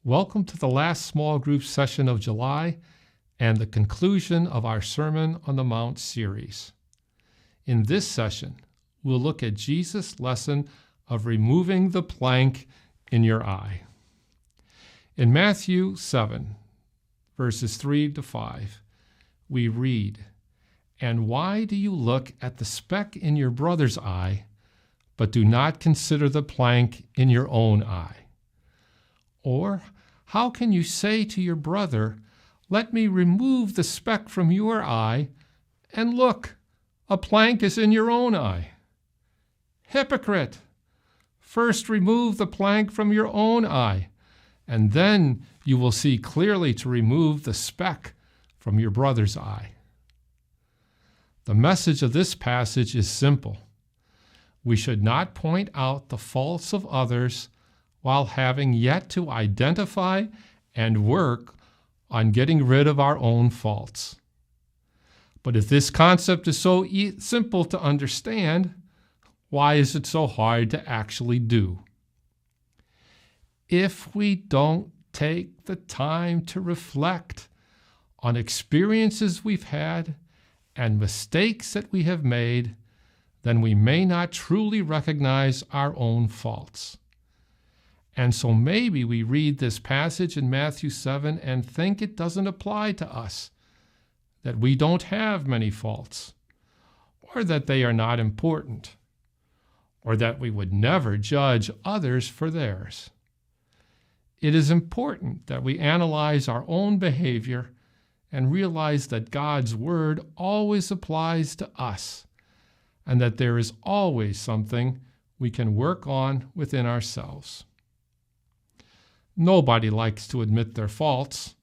Welcome to the last small group session of July and the conclusion of our Sermon on the Mount series. In this session, we'll look at Jesus' lesson of removing the plank in your eye. In Matthew 7, verses 3 to 5, we read, "And why do you look at the speck in your brother's eye, but do not consider the plank in your own eye? Or how can you say to your brother, 'Let me remove the speck from your eye,' and look, a plank is in your own eye? Hypocrite! First remove the plank from your own eye, and then you will see clearly to remove the speck from your brother's eye." The message of this passage is simple. We should not point out the faults of others while having yet to identify and work on getting rid of our own faults. But if this concept is so simple to understand, why is it so hard to actually do? If we don't take the time to reflect on experiences we've had and mistakes that we have made, then we may not truly recognize our own faults. And so maybe we read this passage in Matthew 7 and think it doesn't apply to us, that we don't have many faults, or that they are not important, or that we would never judge others for theirs. It is important that we analyze our own behavior and realize that God's word always applies to us, and that there is always something we can work on within ourselves. Nobody likes to admit their faults,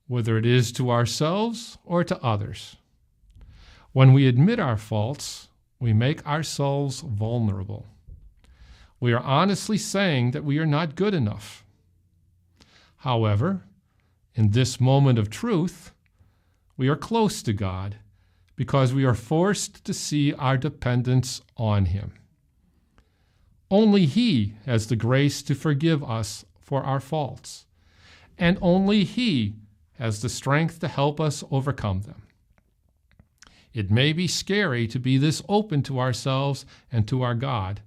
whether it is to ourselves or to others. When we admit our faults, we make ourselves vulnerable. We are honestly saying that we are not good enough. However, in this moment of truth, we are close to God because we are forced to see our dependence on Him. Only He has the grace to forgive us for our faults, and only He has the strength to help us overcome them. It may be scary to be this open to ourselves and to our God,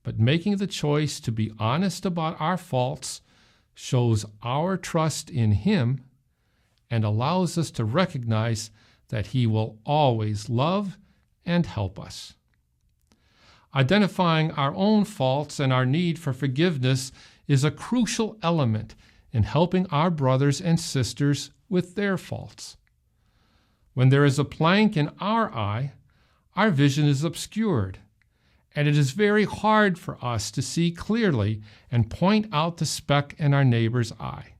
but making the choice to be honest about our faults shows our trust in Him and allows us to recognize that He will always love and help us. Identifying our own faults and our need for forgiveness is a crucial element in helping our brothers and sisters with their faults. When there is a plank in our eye, our vision is obscured, and it is very hard for us to see clearly and point out the speck in our neighbor's eye.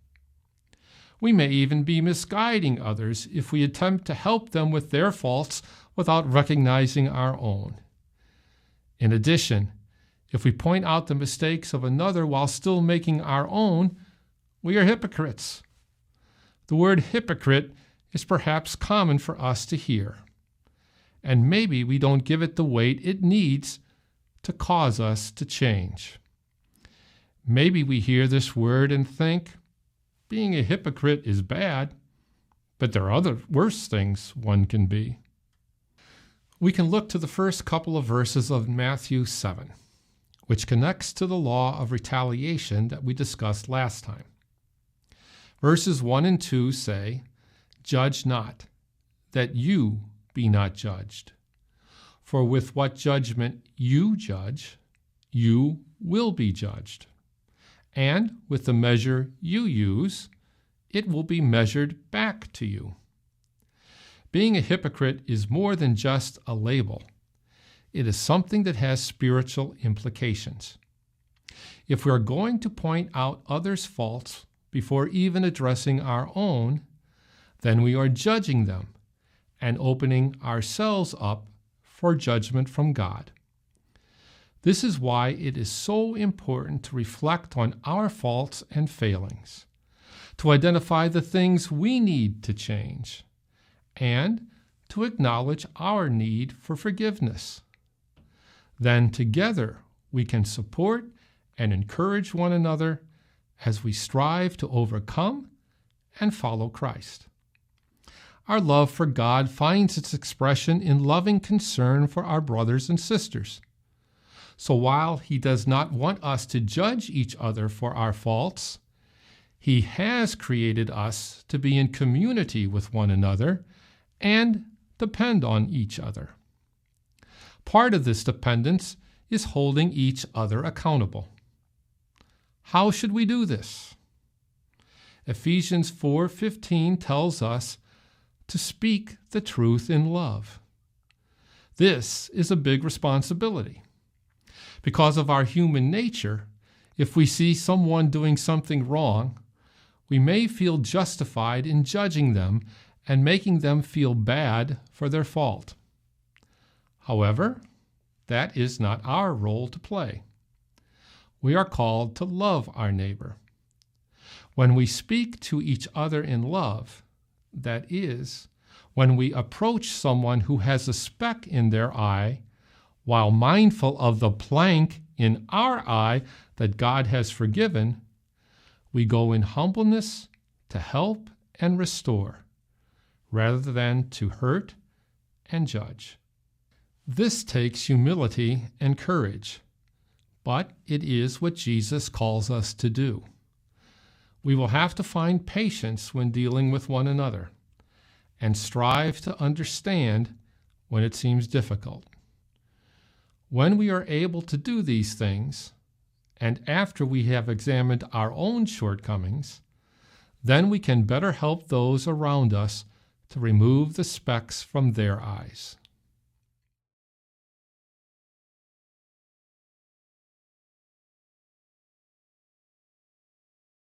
We may even be misguiding others if we attempt to help them with their faults without recognizing our own. In addition, if we point out the mistakes of another while still making our own, we are hypocrites. The word hypocrite is perhaps common for us to hear, and maybe we don't give it the weight it needs to cause us to change. Maybe we hear this word and think, being a hypocrite is bad, but there are other worse things one can be. We can look to the first couple of verses of Matthew 7, which connects to the law of retaliation that we discussed last time. Verses 1 and 2 say, "Judge not, that you be not judged. For with what judgment you judge, you will be judged. And with the measure you use, it will be measured back to you." Being a hypocrite is more than just a label. It is something that has spiritual implications. If we are going to point out others' faults before even addressing our own, then we are judging them and opening ourselves up for judgment from God. This is why it is so important to reflect on our faults and failings, to identify the things we need to change, and to acknowledge our need for forgiveness. Then together we can support and encourage one another as we strive to overcome and follow Christ. Our love for God finds its expression in loving concern for our brothers and sisters. So while He does not want us to judge each other for our faults, He has created us to be in community with one another and depend on each other. Part of this dependence is holding each other accountable. How should we do this? Ephesians 4:15 tells us to speak the truth in love. This is a big responsibility. Because of our human nature, if we see someone doing something wrong, we may feel justified in judging them and making them feel bad for their fault. However, that is not our role to play. We are called to love our neighbor. When we speak to each other in love, that is, when we approach someone who has a speck in their eye, while mindful of the plank in our eye that God has forgiven, we go in humbleness to help and restore, rather than to hurt and judge. This takes humility and courage, but it is what Jesus calls us to do. We will have to find patience when dealing with one another, and strive to understand when it seems difficult. When we are able to do these things, and after we have examined our own shortcomings, then we can better help those around us to remove the specks from their eyes.